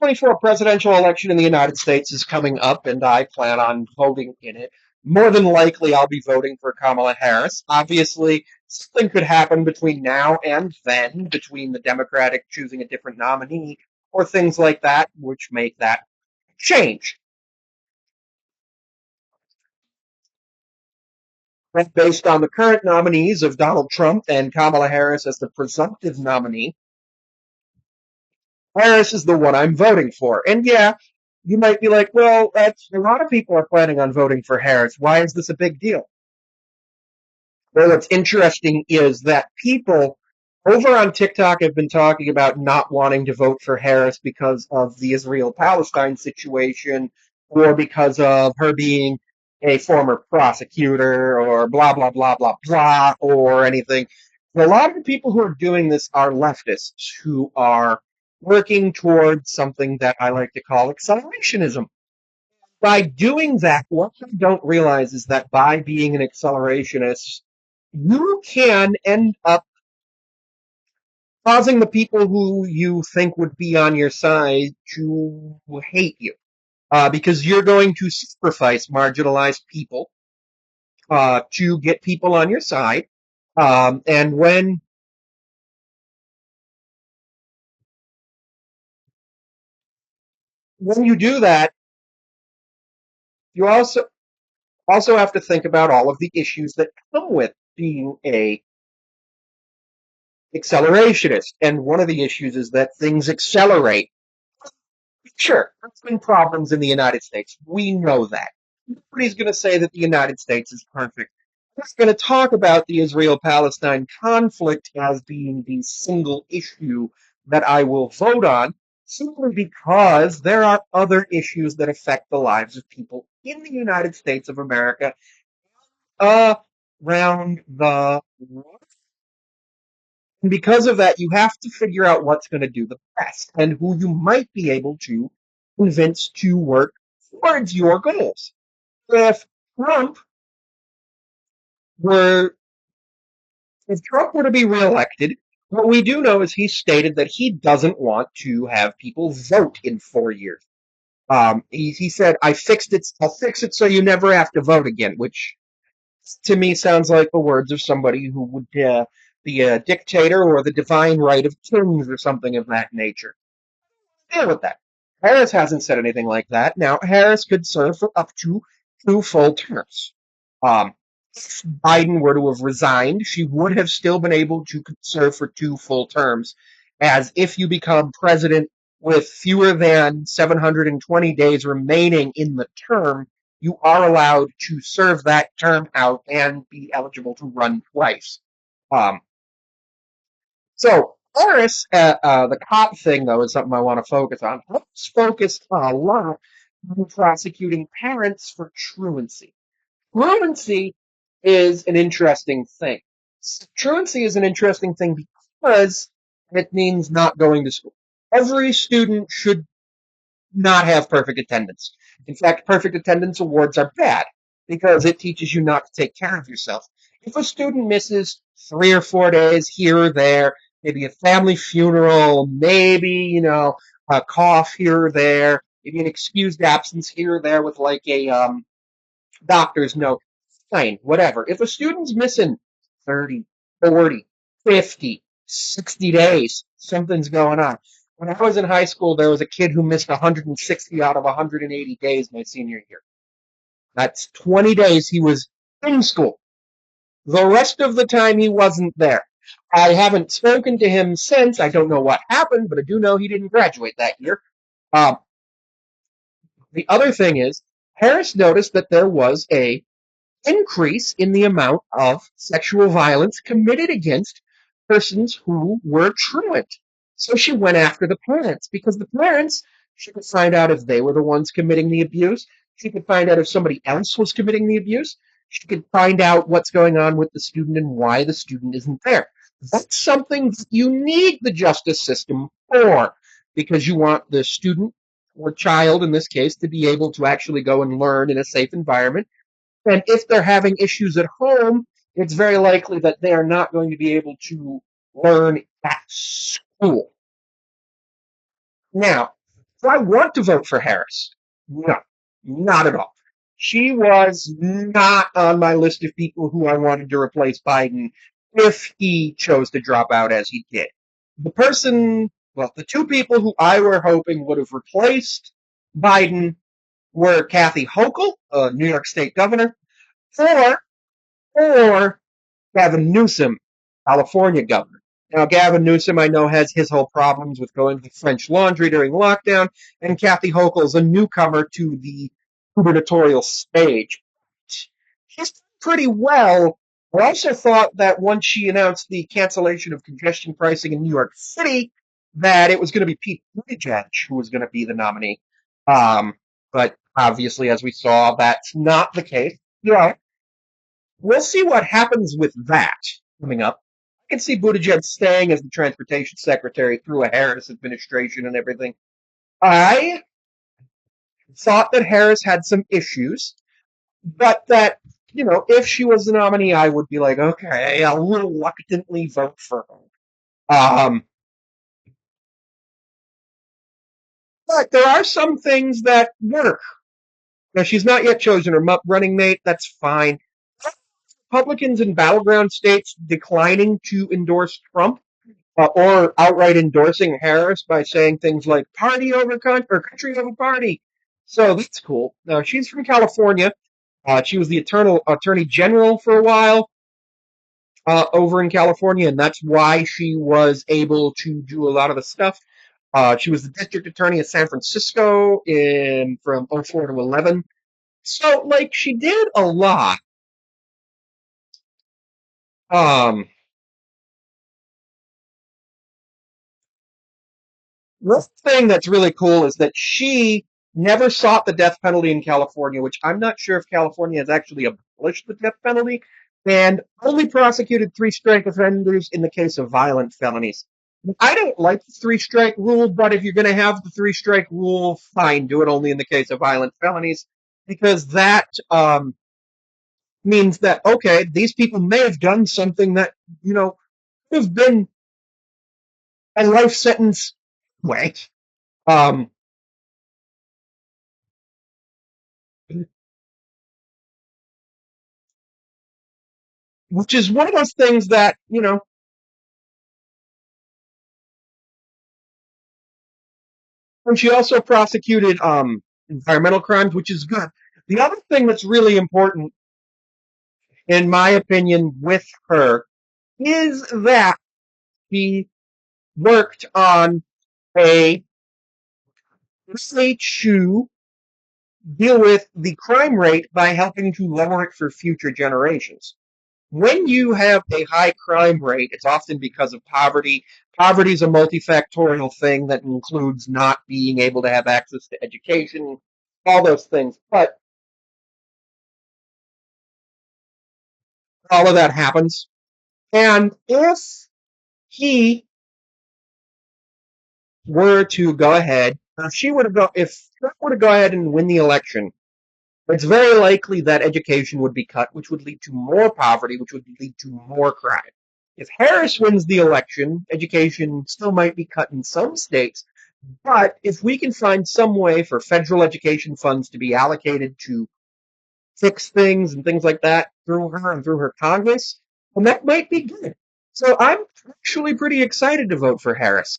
2024 presidential election in the United States is coming up, and I plan on voting in it. More than likely, I'll be voting for Kamala Harris. Obviously, something could happen between now and then, between the Democratic choosing a different nominee, or things like that, which make that change. And based on the current nominees of Donald Trump and Kamala Harris as the presumptive nominee, Harris is the one I'm voting for. And yeah, you might be like, well, that's a lot of people are planning on voting for Harris. Why is this a big deal? Well, what's interesting is that people over on TikTok have been talking about not wanting to vote for Harris because of the Israel-Palestine situation or because of her being a former prosecutor or blah, blah, blah, blah, blah, or anything. A lot of the people who are doing this are leftists who are working towards something that I like to call accelerationism. By doing that, what you don't realize is that by being an accelerationist, you can end up causing the people who you think would be on your side to hate you. Because you're going to sacrifice marginalized people to get people on your side. And when you do that, you also have to think about all of the issues that come with being a accelerationist. And one of the issues is that things accelerate. Sure, there's been problems in the United States. We know that. Nobody's going to say that the United States is perfect. We're going to talk about the Israel-Palestine conflict as being the single issue that I will vote on, simply because there are other issues that affect the lives of people in the United States of America around the world. And because of that, you have to figure out what's going to do the best and who you might be able to convince to work towards your goals. If Trump were if Trump were to be reelected, what we do know is he stated that he doesn't want to have people vote in 4 years. He said, "I fixed it. I'll fix it so you never have to vote again," which to me sounds like the words of somebody who would be a dictator or the divine right of kings or something of that nature. Deal with that. Harris hasn't said anything like that. Now, Harris could serve for up to 2 full terms. Um, if Biden were to have resigned, she would have still been able to serve for 2 full terms, as if you become president with fewer than 720 days remaining in the term, you are allowed to serve that term out and be eligible to run twice. Um, so Harris, the cop thing though is something I want to focus on. Let's focus a lot on prosecuting parents for truancy. Truancy is an interesting thing. Truancy is an interesting thing because it means not going to school. Every student should not have perfect attendance. In fact, perfect attendance awards are bad because it teaches you not to take care of yourself. If a student misses 3 or 4 days here or there, maybe a family funeral, maybe, a cough here or there, maybe an excused absence here or there with like a doctor's note, fine, whatever. If a student's missing 30, 40, 50, 60 days, something's going on. When I was in high school, there was a kid who missed 160 out of 180 days my senior year. That's 20 days he was in school. The rest of the time he wasn't there. I haven't spoken to him since. I don't know what happened, but I do know he didn't graduate that year. Um, the other thing is, Harris noticed that there was a increase in the amount of sexual violence committed against persons who were truant. So she went after the parents because the parents, she could find out if they were the ones committing the abuse. She could find out if somebody else was committing the abuse. She could find out what's going on with the student and why the student isn't there. That's something that you need the justice system for because you want the student or child in this case to be able to actually go and learn in a safe environment, and if they're having issues at home, it's very likely that they are not going to be able to learn at school. Now, Do I want to vote for Harris? No, not at all. She was not on my list of people who I wanted to replace Biden if he chose to drop out as he did. The two people who I were hoping would have replaced Biden were Kathy Hochul, New York State governor, or or Gavin Newsom, California governor. Now, Gavin Newsom, I know, has his whole problems with going to French Laundry during lockdown, and Kathy Hochul's a newcomer to the gubernatorial stage. She's done pretty well. I also thought that once she announced the cancellation of congestion pricing in New York City, that it was going to be Pete Buttigieg who was going to be the nominee. Um, but obviously, as we saw, that's not the case. Yeah, we'll see what happens with that coming up. I can see Buttigieg staying as the transportation secretary through a Harris administration and everything. I thought that Harris had some issues, but that, if she was the nominee, I would be like, okay, I'll reluctantly vote for her. But there are some things that work. Now, she's not yet chosen her running mate. That's fine. Republicans in battleground states declining to endorse Trump or outright endorsing Harris by saying things like "party over country" or "country over party." So that's cool. Now she's from California. She was the eternal attorney general for a while over in California, and that's why she was able to do a lot of the stuff. She was the district attorney of San Francisco in from '04 to 11. So like she did a lot. Um, One thing that's really cool is that she never sought the death penalty in California, which I'm not sure if California has actually abolished the death penalty, and only prosecuted three-strike offenders in the case of violent felonies. I don't like the three-strike rule, but if you're going to have the three-strike rule, fine, do it only in the case of violent felonies, because that means that, okay, these people may have done something that, could have been a life sentence. Wait. Um, which is one of those things that, and she also prosecuted environmental crimes, which is good. The other thing that's really important, in my opinion, with her is that she worked on a way to deal with the crime rate by helping to lower it for future generations. When you have a high crime rate, it's often because of poverty. Poverty is a multifactorial thing that includes not being able to have access to education, all those things. But all of that happens. And if he were to go ahead, if Trump were to go ahead and win the election, it's very likely that education would be cut, which would lead to more poverty, which would lead to more crime. If Harris wins the election, education still might be cut in some states, but if we can find some way for federal education funds to be allocated to fix things and things like that through her and through her Congress, then that might be good. So I'm actually pretty excited to vote for Harris.